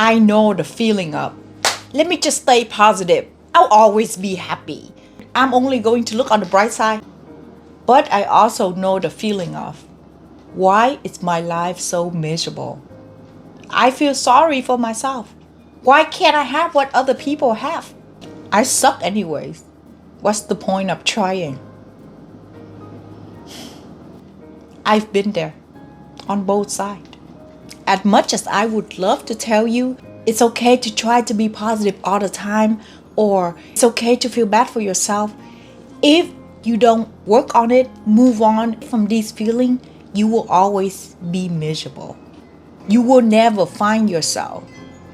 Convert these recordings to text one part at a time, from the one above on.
I know the feeling of, let me just stay positive. I'll always be happy. I'm only going to look on the bright side. But I also know the feeling of, why is my life so miserable? I feel sorry for myself. Why can't I have what other people have? I suck anyways. What's the point of trying? I've been there on both sides. As much as I would love to tell you it's okay to try to be positive all the time, or it's okay to feel bad for yourself, if you don't work on it, move on from these feelings, you will always be miserable. You will never find yourself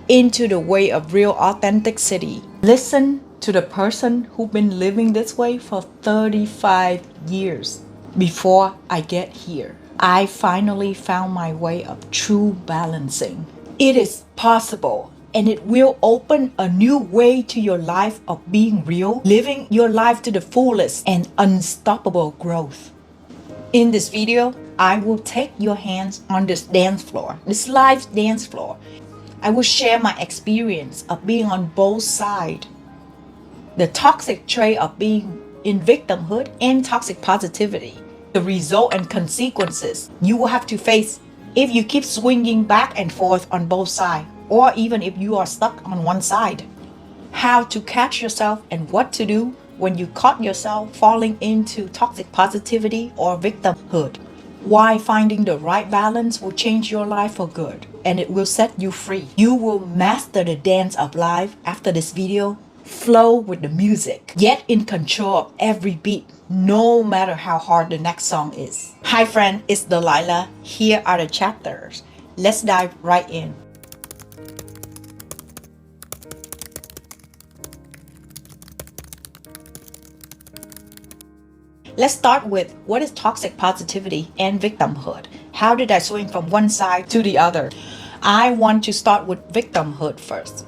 into the way of real authenticity. Listen to the person who's been living this way for 35 years. Before I get here, I finally found my way of true balancing. It is possible, and it will open a new way to your life of being real, living your life to the fullest, and unstoppable growth. In this video, I will take your hands on this dance floor, this live dance floor. I will share my experience of being on both sides. The toxic trait of being in victimhood and toxic positivity. The result and consequences you will have to face if you keep swinging back and forth on both sides, or even if you are stuck on one side. How to catch yourself and what to do when you caught yourself falling into toxic positivity or victimhood. Why finding the right balance will change your life for good, and it will set you free. You will master the dance of life after this video. Flow with the music, get in control of every beat, no matter how hard the next song is. Hi friend, it's Delilah. Here are the chapters. Let's dive right in. Let's start with what is toxic positivity and victimhood. How did I swing from one side to the other? I want to start with victimhood first.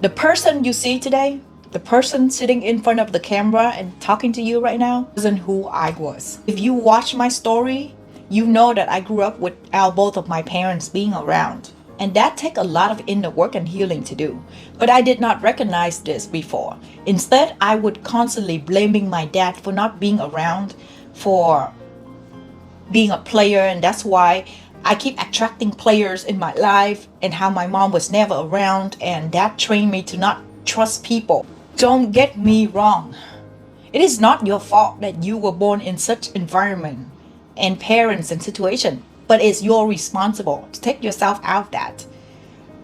The person you see today, the person sitting in front of the camera and talking to you right now, isn't who I was. If you watch my story, you know that I grew up without both of my parents being around. And that takes a lot of inner work and healing to do. But I did not recognize this before. Instead, I would constantly blaming my dad for not being around, for being a player, and that's why I keep attracting players in my life, and how my mom was never around, and that trained me to not trust people. Don't get me wrong. It is not your fault that you were born in such environment and parents and situation, but it's your responsible to take yourself out of that.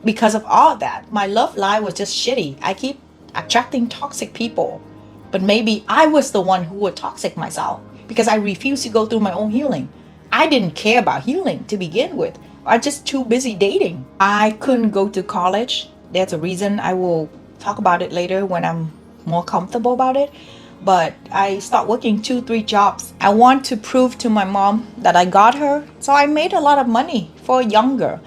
Because of all that, my love life was just shitty. I keep attracting toxic people, but maybe I was the one who was toxic myself because I refused to go through my own healing. I didn't care about healing to begin with. I was just too busy dating. I couldn't go to college. There's a reason. I will talk about it later when I'm more comfortable about it. But I started working 2-3 jobs. I want to prove to my mom that I got her. So I made a lot of money for younger.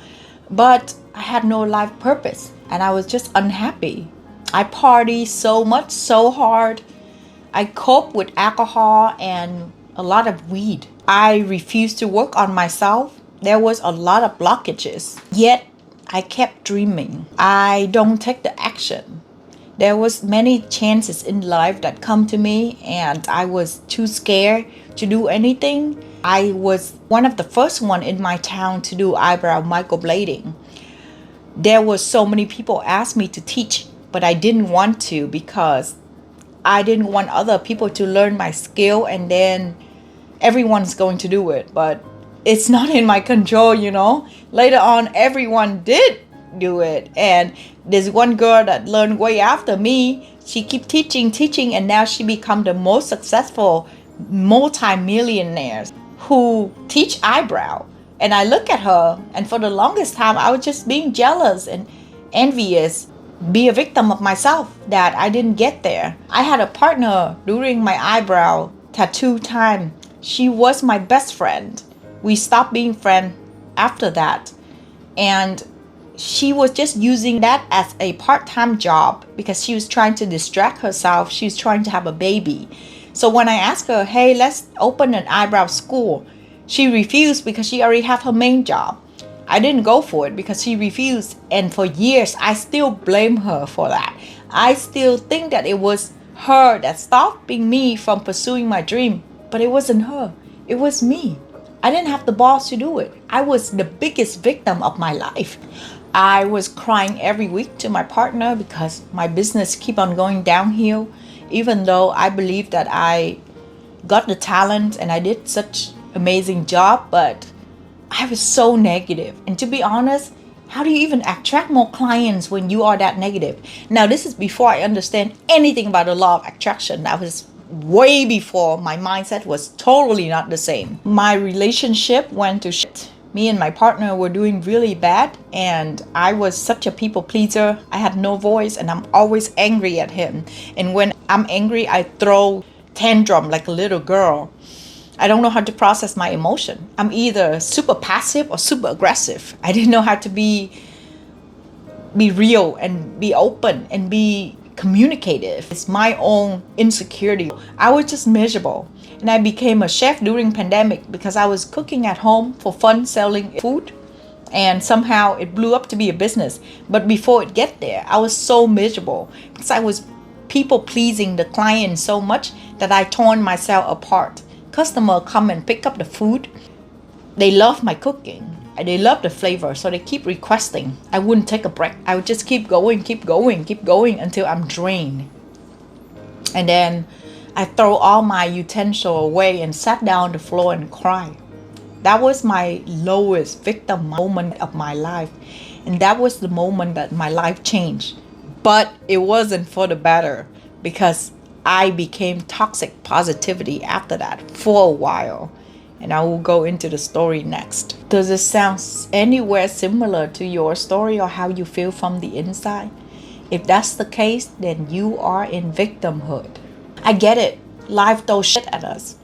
But I had no life purpose. And I was just unhappy. I party so much, so hard. I cope with alcohol and a lot of weed. I refused to work on myself. There was a lot of blockages. Yet I kept dreaming. I don't take the action. There was many chances in life that come to me, and I was too scared to do anything. I was one of the first one in my town to do eyebrow microblading. There was so many people asked me to teach, but I didn't want to because I didn't want other people to learn my skill and then everyone's going to do it. But it's not in my control, you know. Later on, everyone did do it, and there's one girl that learned way after me. She kept teaching, and now she become the most successful multi-millionaires who teach eyebrow. And I look at her, and for the longest time I was just being jealous and envious, be a victim of myself that I didn't get there. I had a partner during my eyebrow tattoo time. She was my best friend. We stopped being friends after that, and she was just using that as a part-time job because she was trying to distract herself. She was trying to have a baby. So when I asked her, hey, let's open an eyebrow school, she refused because she already had her main job. I didn't go for it because she refused. And for years, I still blame her for that. I still think that it was her that stopping me from pursuing my dream. But it wasn't her, it was me. I didn't have the balls to do it. I was the biggest victim of my life. I was crying every week to my partner because my business keep on going downhill, even though I believe that I got the talent and I did such amazing job, but I was so negative. And to be honest, how do you even attract more clients when you are that negative? Now, this is before I understand anything about the law of attraction. That was way before my mindset was totally not the same. My relationship went to shit. Me and my partner were doing really bad, and I was such a people pleaser. I had no voice, and I'm always angry at him. And when I'm angry, I throw tantrum like a little girl. I don't know how to process my emotion. I'm either super passive or super aggressive. I didn't know how to be real and be open and be communicative. It's my own insecurity. I was just miserable. And I became a chef during pandemic because I was cooking at home for fun, selling food. And somehow it blew up to be a business. But before it get there, I was so miserable because I was people pleasing the client so much that I torn myself apart. Customer come and pick up the food. They love my cooking. They love the flavor, so they keep requesting. I wouldn't take a break. I would just keep going until I'm drained. And then I throw all my utensil away and sat down on the floor and cried. That was my lowest victim moment of my life. And that was the moment that my life changed. But it wasn't for the better because I became toxic positivity after that for a while. And I will go into the story next. Does it sound anywhere similar to your story or how you feel from the inside? If that's the case, then you are in victimhood. I get it. Life throws shit at us.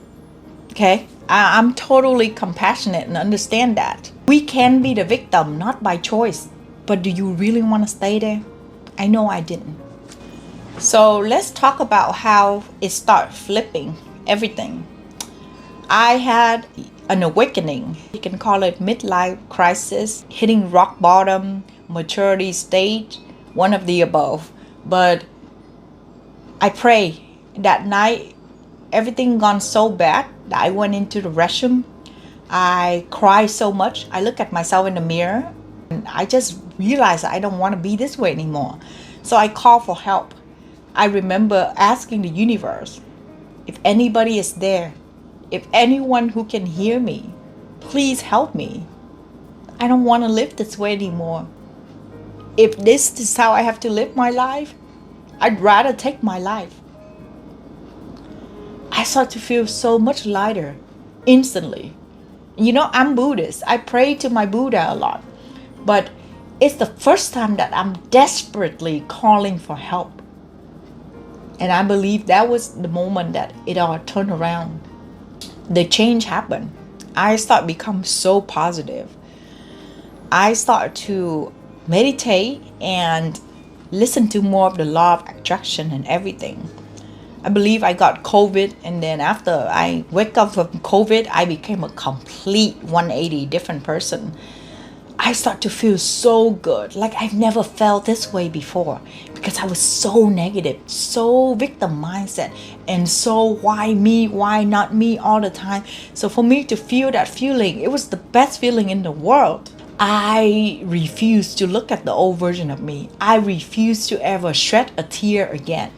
Okay? I'm totally compassionate and understand that. We can be the victim, not by choice. But do you really want to stay there? I know I didn't. So let's talk about how it started flipping everything. I had an awakening. You can call it midlife crisis, hitting rock bottom, maturity stage, one of the above. But I pray that night, everything gone so bad that I went into the restroom. I cried so much. I look at myself in the mirror and I just realized I don't want to be this way anymore. So I called for help. I remember asking the universe, if anybody is there, if anyone who can hear me, please help me. I don't want to live this way anymore. If this is how I have to live my life, I'd rather take my life. I start to feel so much lighter instantly. You know, I'm Buddhist. I pray to my Buddha a lot. But it's the first time that I'm desperately calling for help. And I believe that was the moment that it all turned around. The change happened. I start become so positive. I start to meditate and listen to more of the law of attraction and everything. I believe I got COVID, and then after I wake up from COVID, I became a complete 180 different person. I start to feel so good, like I've never felt this way before, because I was so negative, so victim mindset, and so why me, why not me all the time. So for me to feel that feeling, it was the best feeling in the world. I refuse to look at the old version of me. I refuse to ever shed a tear again,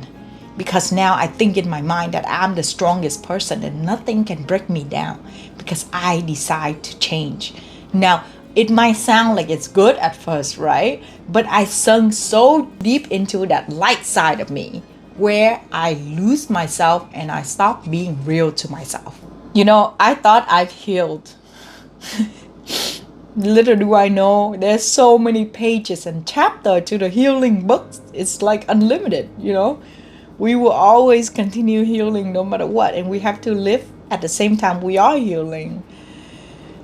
because now I think in my mind that I'm the strongest person and nothing can break me down, because I decide to change. Now, it might sound like it's good at first, right? But I sunk so deep into that light side of me where I lose myself and I stop being real to myself. You know, I thought I've healed. Little do I know, there's so many pages and chapters to the healing books. It's like unlimited, you know. We will always continue healing no matter what. And we have to live at the same time we are healing.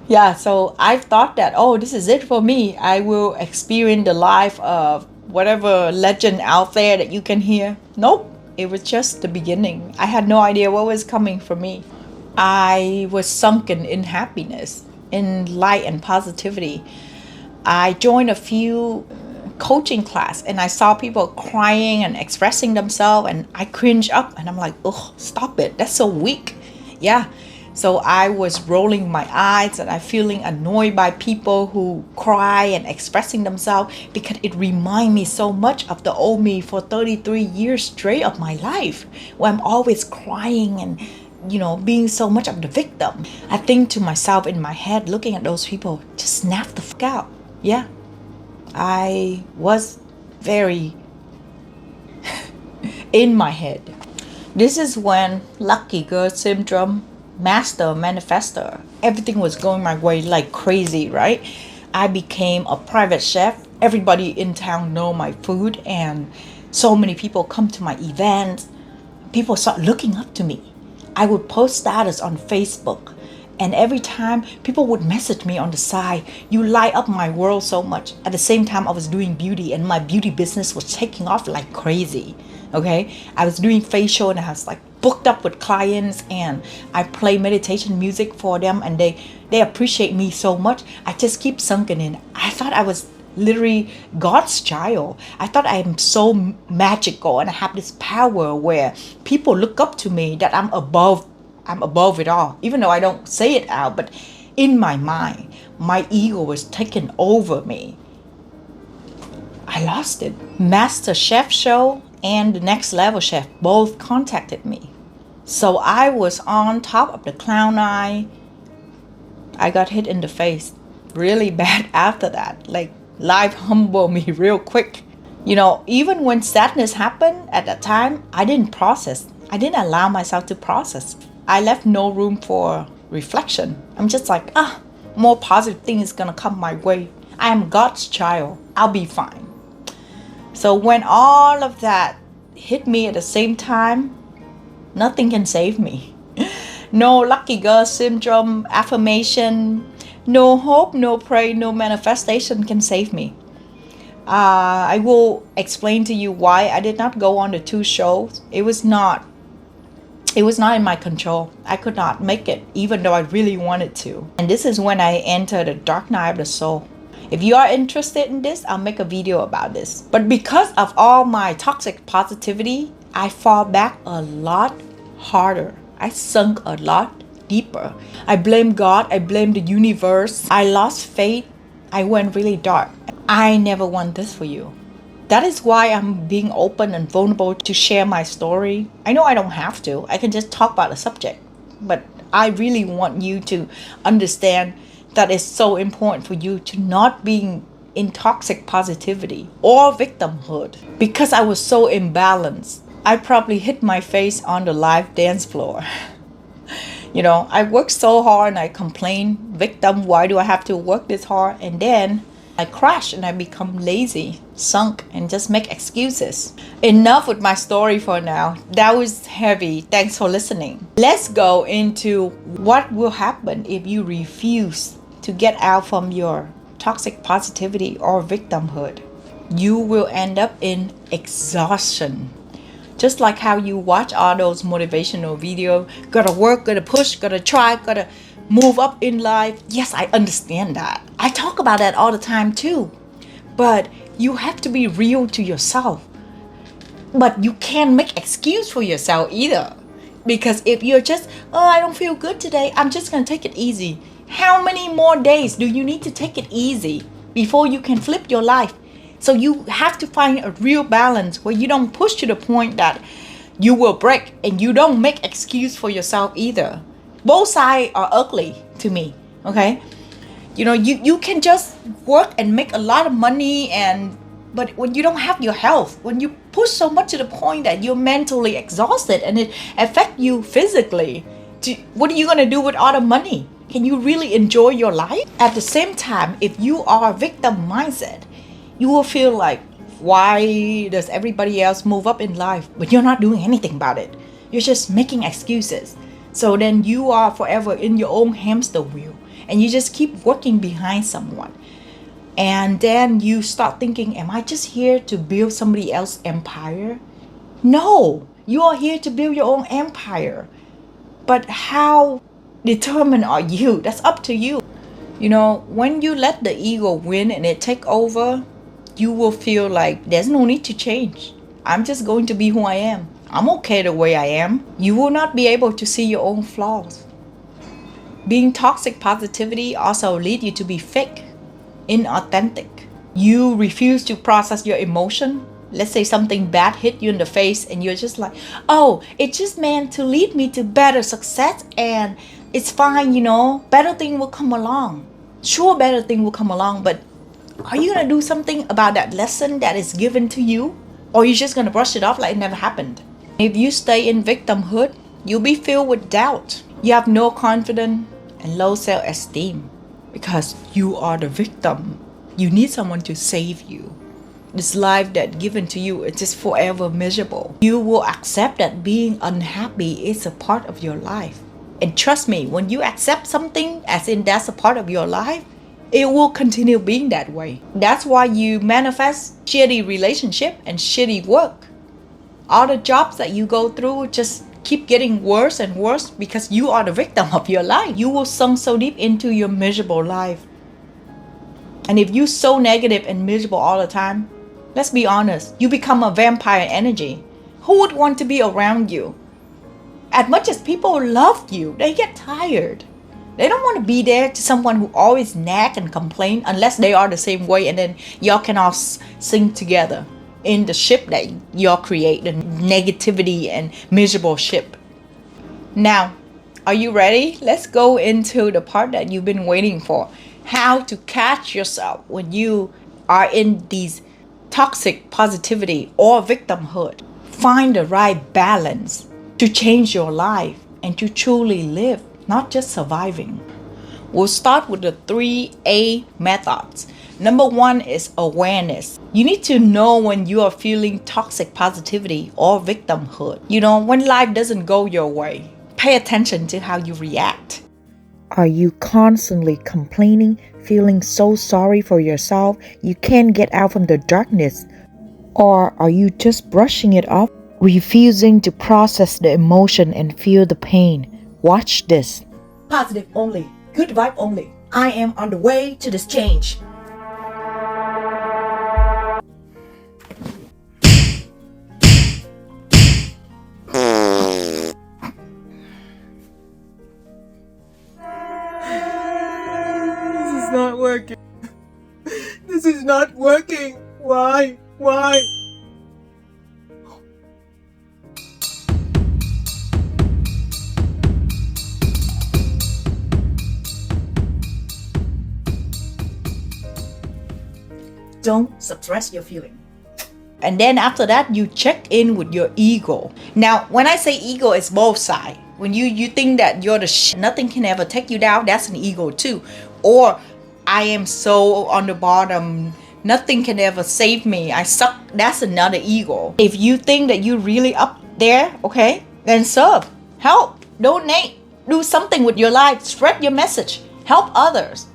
Yeah, so I thought that, oh, this is it for me. I will experience the life of whatever legend out there that you can hear. Nope, it was just the beginning. I had no idea what was coming for me. I was sunken in happiness, in light and positivity. I joined a few coaching class and I saw people crying and expressing themselves, and I cringe up and I'm like, oh, stop it. That's so weak. Yeah. So I was rolling my eyes and I feeling annoyed by people who cry and expressing themselves, because it reminds me so much of the old me for 33 years straight of my life, where I'm always crying and being so much of the victim. I think to myself in my head, looking at those people, just snap the fuck out. Yeah. I was very in my head. This is when lucky girl syndrome, master manifester, everything was going my way like crazy, right? I became a private chef. Everybody in town know my food, and so many people come to my events. People start looking up to me. I would post status on Facebook, and every time people would message me on the side, you light up my world so much. At the same time, I was doing beauty, and my beauty business was taking off like crazy. Okay, I was doing facial and I was like booked up with clients, and I play meditation music for them, and they appreciate me so much. I just keep sunken in. I thought I was literally God's child. I thought I am so magical and I have this power where people look up to me, that I'm above it all, even though I don't say it out. But in my mind, my ego was taking over me. I lost it. Master Chef Show and the Next Level Chef both contacted me. So I was on top of the clown eye. I got hit in the face really bad after that. Like, life humbled me real quick. Even when sadness happened at that time, I didn't process. I didn't allow myself to process. I left no room for reflection. I'm just like, more positive thing is gonna come my way. I am God's child. I'll be fine. So when all of that hit me at the same time, nothing can save me. No lucky girl syndrome, affirmation, no hope, no prayer, no manifestation can save me. I will explain to you why I did not go on the 2 shows. It was not in my control. I could not make it, even though I really wanted to. And this is when I entered the dark night of the soul. If you are interested in this, I'll make a video about this. But because of all my toxic positivity, I fall back a lot harder. I sunk a lot deeper. I blame God. I blame the universe. I lost faith. I went really dark. I never want this for you. That is why I'm being open and vulnerable to share my story. I know I don't have to. I can just talk about the subject. But I really want you to understand that it's so important for you to not being in toxic positivity or victimhood. Because I was so imbalanced, I probably hit my face on the live dance floor. I worked so hard and I complain, victim, why do I have to work this hard? And then I crash and I become lazy, sunk, and just make excuses. Enough with my story for now. That was heavy. Thanks for listening. Let's go into what will happen if you refuse to get out from your toxic positivity or victimhood. You will end up in exhaustion. Just like how you watch all those motivational videos, gotta work, gotta push, gotta try, gotta move up in life. Yes, I understand that. I talk about that all the time too. But you have to be real to yourself. But you can't make excuse for yourself either. Because if you're just, I don't feel good today, I'm just gonna take it easy. How many more days do you need to take it easy before you can flip your life? So you have to find a real balance where you don't push to the point that you will break, and you don't make excuse for yourself either. Both sides are ugly to me, okay? You can just work and make a lot of money, but when you don't have your health, when you push so much to the point that you're mentally exhausted and it affects you physically, what are you going to do with all the money? Can you really enjoy your life? At the same time, if you are a victim mindset, you will feel like, why does everybody else move up in life, but you're not doing anything about it? You're just making excuses. So then you are forever in your own hamster wheel, and you just keep working behind someone. And then you start thinking, am I just here to build somebody else's empire? No, you are here to build your own empire. But how determined are you? That's up to you. You know, when you let the ego win and it take over, you will feel like there's no need to change. I'm just going to be who I am. I'm okay the way I am. You will not be able to see your own flaws. Being toxic positivity also lead you to be fake, inauthentic. You refuse to process your emotion. Let's say something bad hit you in the face and you're just like, oh, it's just meant to lead me to better success and it's fine, you know, better thing will come along. Sure, better thing will come along, but are you gonna do something about that lesson that is given to you? Or you're just gonna brush it off like it never happened? If you stay in victimhood, you'll be filled with doubt. You have no confidence and low self-esteem because you are the victim. You need someone to save you. This life that given to you is just forever miserable. You will accept that being unhappy is a part of your life. And trust me, when you accept something as in that's a part of your life, it will continue being that way. That's why you manifest shitty relationship and shitty work. All the jobs that you go through just keep getting worse and worse because you are the victim of your life. You will sink so deep into your miserable life. And if you're so negative and miserable all the time, let's be honest, you become a vampire energy. Who would want to be around you? As much as people love you, they get tired. They don't want to be there to someone who always nag and complain unless they are the same way and then y'all can all sing together in the ship that y'all create, the negativity and miserable ship. Now, are you ready? Let's go into the part that you've been waiting for. How to catch yourself when you are in these toxic positivity or victimhood. Find the right balance to change your life and to truly live, not just surviving. We'll start with the 3A methods. Number 1 is awareness. You need to know when you are feeling toxic positivity or victimhood. You know, when life doesn't go your way, pay attention to how you react. Are you constantly complaining, feeling so sorry for yourself you can't get out from the darkness? Or are you just brushing it off, refusing to process the emotion and feel the pain? Watch this. Positive only, good vibe only. I am on the way to this change. This is not working. This is not working. Why? Don't suppress your feeling. And then after that, you check in with your ego. Now, when I say ego, it's both sides. When you think that you're the nothing can ever take you down, that's an ego too. Or I am so on the bottom, nothing can ever save me, I suck, that's another ego. If you think that you're really up there, okay, then serve, help, donate, do something with your life, spread your message, help others.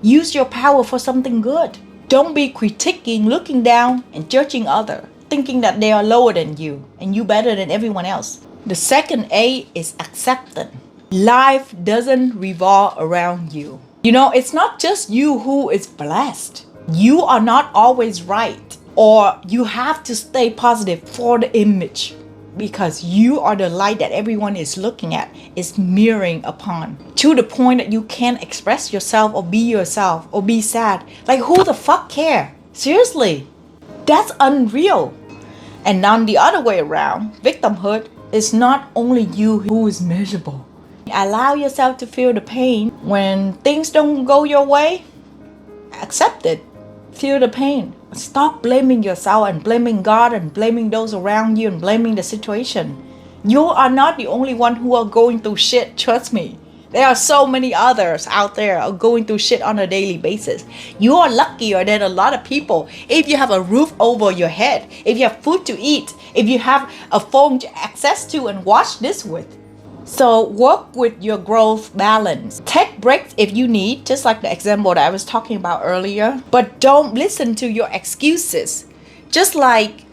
Use your power for something good. Don't be critiquing, looking down and judging others, thinking that they are lower than you and you better than everyone else. The second A is acceptance. Life doesn't revolve around you. You know, it's not just you who is blessed. You are not always right, or you have to stay positive for the image, because you are the light that everyone is looking at, is mirroring upon, to the point that you can't express yourself or be sad. Like, who the fuck care? Seriously, that's unreal. And on the other way around, victimhood is not only you who is miserable. Allow yourself to feel the pain. When things don't go your way, accept it. Feel the pain. Stop blaming yourself and blaming God and blaming those around you and blaming the situation. You are not the only one who are going through shit, trust me. There are so many others out there are going through shit on a daily basis. You are luckier than a lot of people if you have a roof over your head, if you have food to eat, if you have a phone to access to and watch this with. So work with your growth balance. Take breaks if you need, just like the example that I was talking about earlier. But don't listen to your excuses. Just like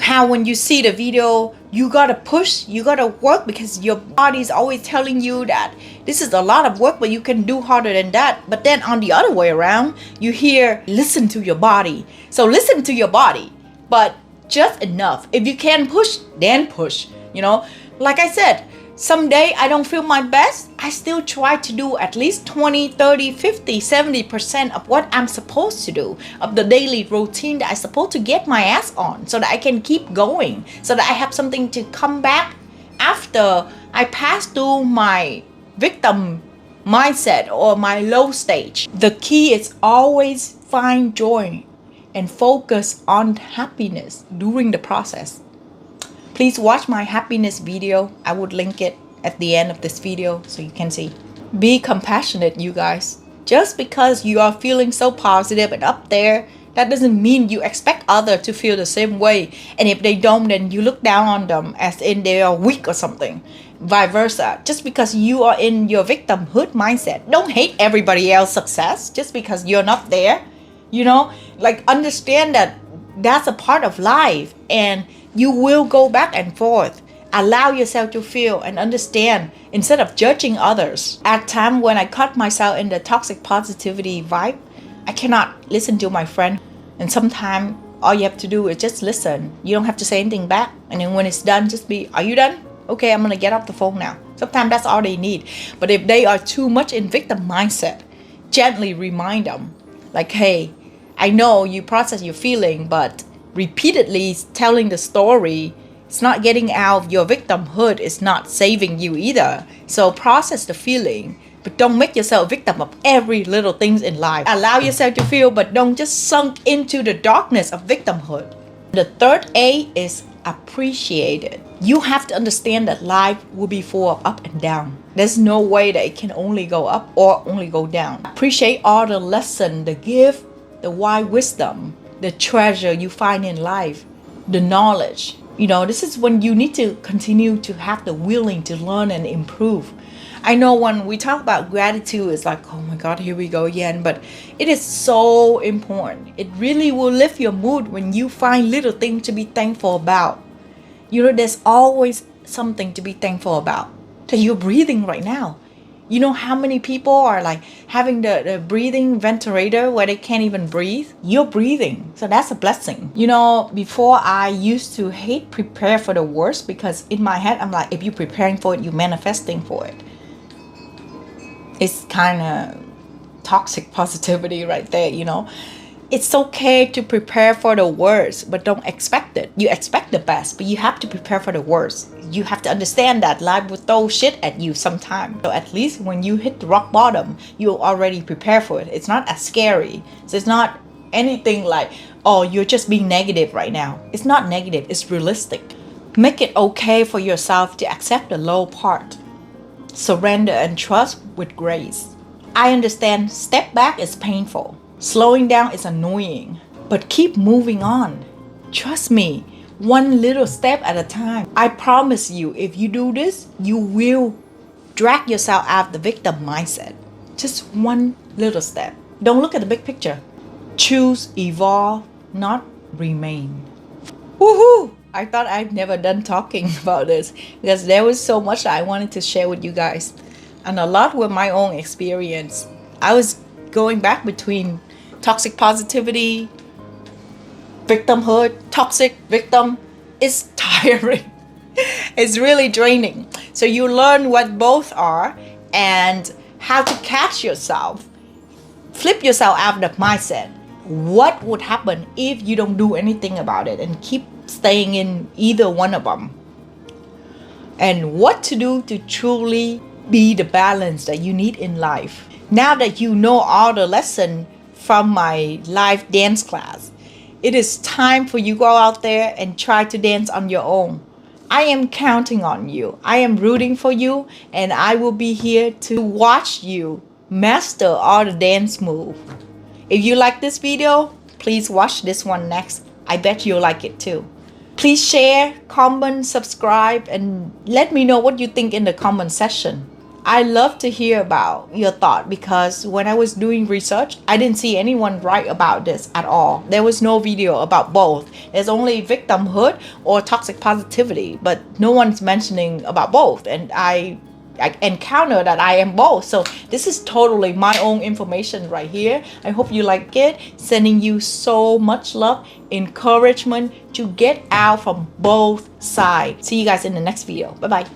how when you see the video You gotta push, you gotta work because your body is always telling you that this is a lot of work, but you can do harder than that. But then on the other way around, you hear listen to your body. So listen to your body, but just enough. If you can push, then push. You know, like I said, someday I don't feel my best, I still try to do at least 20, 30, 50, 70% of what I'm supposed to do, of the daily routine that I'm supposed to get my ass on, so that I can keep going, so that I have something to come back after I pass through my victim mindset or my low stage. The key is always find joy and focus on happiness during the process. Please watch my happiness video. I would link it at the end of this video so you can see. Be compassionate, you guys. Just because you are feeling so positive and up there, that doesn't mean you expect others to feel the same way. And if they don't, then you look down on them as in they are weak or something. Vice versa. Just because you are in your victimhood mindset, don't hate everybody else's success just because you're not there. You know, like understand that that's a part of life, and you will go back and forth. Allow yourself to feel and understand instead of judging others. At time when I caught myself in the toxic positivity vibe, I cannot listen to my friend. And sometimes all you have to do is just listen. You don't have to say anything back. And then when it's done, just be, are you done? Okay, I'm gonna get off the phone now. Sometimes that's all they need. But if they are too much in victim mindset, gently remind them, like, hey, I know you process your feeling, but repeatedly telling the story, it's not getting out of your victimhood, it's not saving you either. So process the feeling, but don't make yourself a victim of every little things in life. Allow yourself to feel, but don't just sunk into the darkness of victimhood. The third A is appreciate it. You have to understand that life will be full of up and down. There's no way that it can only go up or only go down. Appreciate all the lesson, the gift, the wise wisdom, the treasure you find in life, the knowledge. You know, this is when you need to continue to have the willing to learn and improve. I know when we talk about gratitude, it's like, oh my God, here we go again. But it is so important. It really will lift your mood when you find little things to be thankful about. You know, there's always something to be thankful about. That you're breathing right now. You know how many people are like having the breathing ventilator where they can't even breathe? You're breathing. So that's a blessing. You know, before I used to hate prepare for the worst, because in my head, I'm like, if you're preparing for it, you're manifesting for it. It's kind of toxic positivity right there, you know. It's okay to prepare for the worst, but don't expect it. You expect the best, but you have to prepare for the worst. You have to understand that life will throw shit at you sometime. So at least when you hit the rock bottom, you already prepare for it. It's not as scary. So it's not anything like, oh, you're just being negative right now. It's not negative, it's realistic. Make it okay for yourself to accept the low part. Surrender and trust with grace. I understand step back is painful. Slowing down is annoying, but keep moving on. Trust me, one little step at a time. I promise you, if you do this, you will drag yourself out of the victim mindset. Just one little step. Don't look at the big picture. Choose evolve, not remain. Woohoo! I thought I'd never done talking about this because there was so much that I wanted to share with you guys, and a lot with my own experience. I was going back between toxic positivity, victimhood, toxic victim. It's tiring. It's really draining. So you learn what both are and how to catch yourself. Flip yourself out of the mindset. What would happen if you don't do anything about it and keep staying in either one of them? And what to do to truly be the balance that you need in life. Now that you know all the lesson from my live dance class, it is time for you to go out there and try to dance on your own. I am counting on you. I am rooting for you, and I will be here to watch you master all the dance moves. If you like this video, please watch this one next. I bet you'll like it too. Please share, comment, subscribe, and let me know what you think in the comment section. I love to hear about your thought, because when I was doing research, I didn't see anyone write about this at all. There was no video about both It's only victimhood or toxic positivity, but no one's mentioning about both. And I encounter that I am both. So this is totally my own information right here. I hope you like it. Sending you so much love, encouragement to get out from both sides. See you guys in the next video. Bye bye.